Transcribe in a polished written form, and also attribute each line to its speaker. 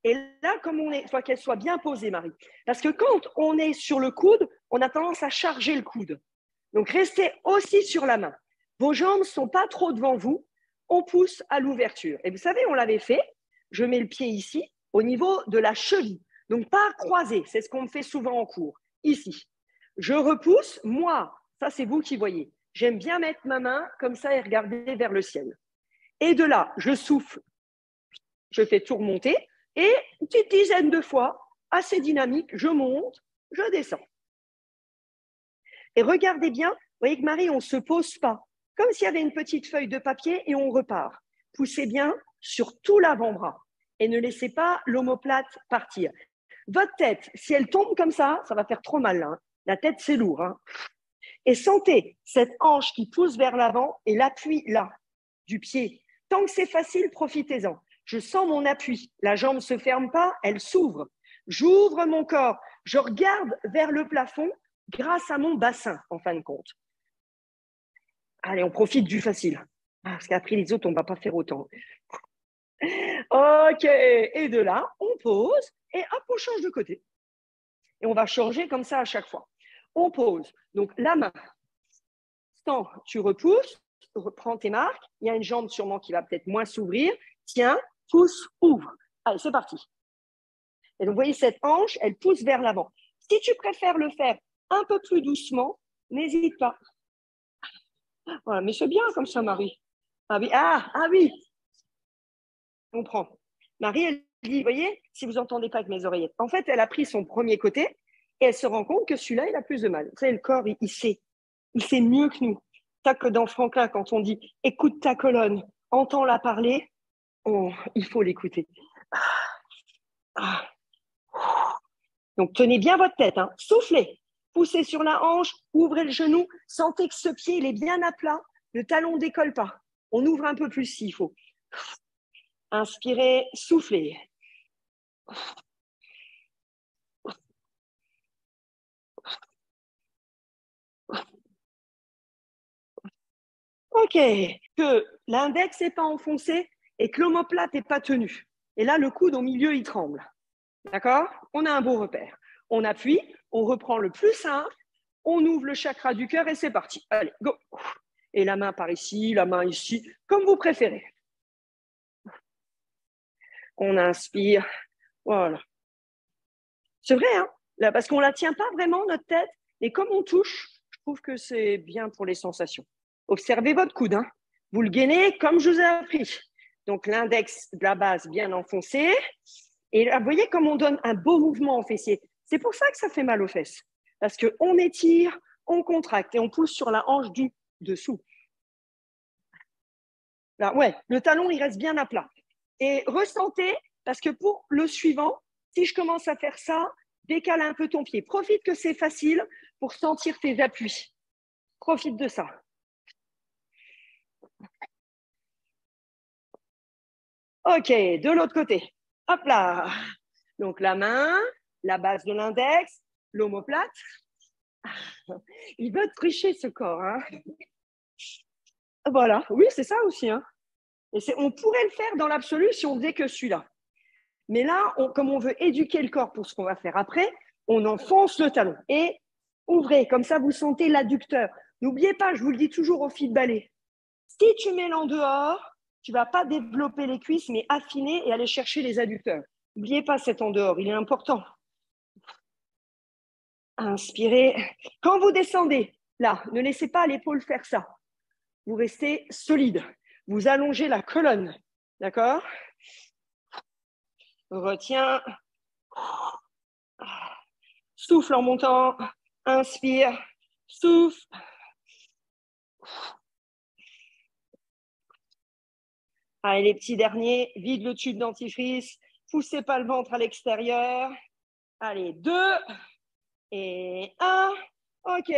Speaker 1: Et là, comme on est, il faut qu'elle soit bien posée, Marie. Parce que quand on est sur le coude, on a tendance à charger le coude. Donc, restez aussi sur la main. Vos jambes ne sont pas trop devant vous. On pousse à l'ouverture. Et vous savez, on l'avait fait. Je mets le pied ici, au niveau de la cheville. Donc, pas croisé. C'est ce qu'on me fait souvent en cours. Ici. Je repousse. Moi, ça, c'est vous qui voyez. J'aime bien mettre ma main comme ça et regarder vers le ciel. Et de là, je souffle. Je fais tout remonter. Et une petite dizaine de fois, assez dynamique, je monte, je descends. Et regardez bien, vous voyez que Marie, on ne se pose pas, comme s'il y avait une petite feuille de papier et on repart. Poussez bien sur tout l'avant-bras et ne laissez pas l'omoplate partir. Votre tête, si elle tombe comme ça va faire trop mal. Hein. La tête, c'est lourd. Hein. Et sentez cette hanche qui pousse vers l'avant et l'appui là, du pied. Tant que c'est facile, profitez-en. Je sens mon appui. La jambe ne se ferme pas, elle s'ouvre. J'ouvre mon corps. Je regarde vers le plafond grâce à mon bassin, en fin de compte. Allez, on profite du facile. Parce qu'après, les autres, on ne va pas faire autant. OK. Et de là, on pose et hop, on change de côté. Et on va changer comme ça à chaque fois. On pose. Donc, la main. Quand tu repousses, reprends tes marques. Il y a une jambe sûrement qui va peut-être moins s'ouvrir. Tiens, pousse, ouvre. Allez, c'est parti. Et donc, vous voyez, cette hanche, elle pousse vers l'avant. Si tu préfères le faire un peu plus doucement, n'hésite pas. Voilà, mais c'est bien comme ça, Marie. Ah oui, oui. On prend. Marie, elle dit, vous voyez, si vous n'entendez pas avec mes oreillettes, en fait, elle a pris son premier côté et elle se rend compte que celui-là, il a plus de mal. Vous savez, le corps, il sait. Il sait mieux que nous. Ça que dans Franklin, quand on dit « écoute ta colonne, entends-la parler », il faut l'écouter. Donc, tenez bien votre tête. Hein. Soufflez. Poussez sur la hanche, ouvrez le genou. Sentez que ce pied, il est bien à plat. Le talon ne décolle pas. On ouvre un peu plus s'il faut. Inspirez, soufflez. OK. Que l'index n'est pas enfoncé et que l'omoplate n'est pas tenu. Et là, le coude au milieu, il tremble. D'accord? On a un beau repère. On appuie, on reprend le plus simple, on ouvre le chakra du cœur et c'est parti. Allez, go. Et la main par ici, la main ici, comme vous préférez. On inspire. Voilà. C'est vrai, hein? Là, parce qu'on ne la tient pas vraiment, notre tête. Et comme on touche, je trouve que c'est bien pour les sensations. Observez votre coude. Hein? Vous le gainez comme je vous ai appris. Donc, l'index de la base bien enfoncé. Et là, vous voyez comme on donne un beau mouvement au fessier. C'est pour ça que ça fait mal aux fesses. Parce qu'on étire, on contracte et on pousse sur la hanche du dessous. Là, ouais, le talon, il reste bien à plat. Et ressentez, parce que pour le suivant, si je commence à faire ça, décale un peu ton pied. Profite que c'est facile pour sentir tes appuis. Profite de ça. OK, de l'autre côté. Hop là. Donc la main, la base de l'index, l'omoplate. Il veut tricher ce corps. Hein. Voilà, oui, c'est ça aussi. Hein. Et on pourrait le faire dans l'absolu si on faisait que celui-là. Mais là, comme on veut éduquer le corps pour ce qu'on va faire après, on enfonce le talon. Et ouvrez, comme ça vous sentez l'adducteur. N'oubliez pas, je vous le dis toujours au fil de balai. Si tu mets l'en dehors, tu ne vas pas développer les cuisses, mais affiner et aller chercher les adducteurs. N'oubliez pas cet en dehors, il est important. Inspirez. Quand vous descendez, là, ne laissez pas l'épaule faire ça. Vous restez solide. Vous allongez la colonne. D'accord? Retiens. Souffle en montant. Inspire. Souffle. Allez, les petits derniers. Vide le tube dentifrice. Poussez pas le ventre à l'extérieur. Allez, 2 et 1. OK.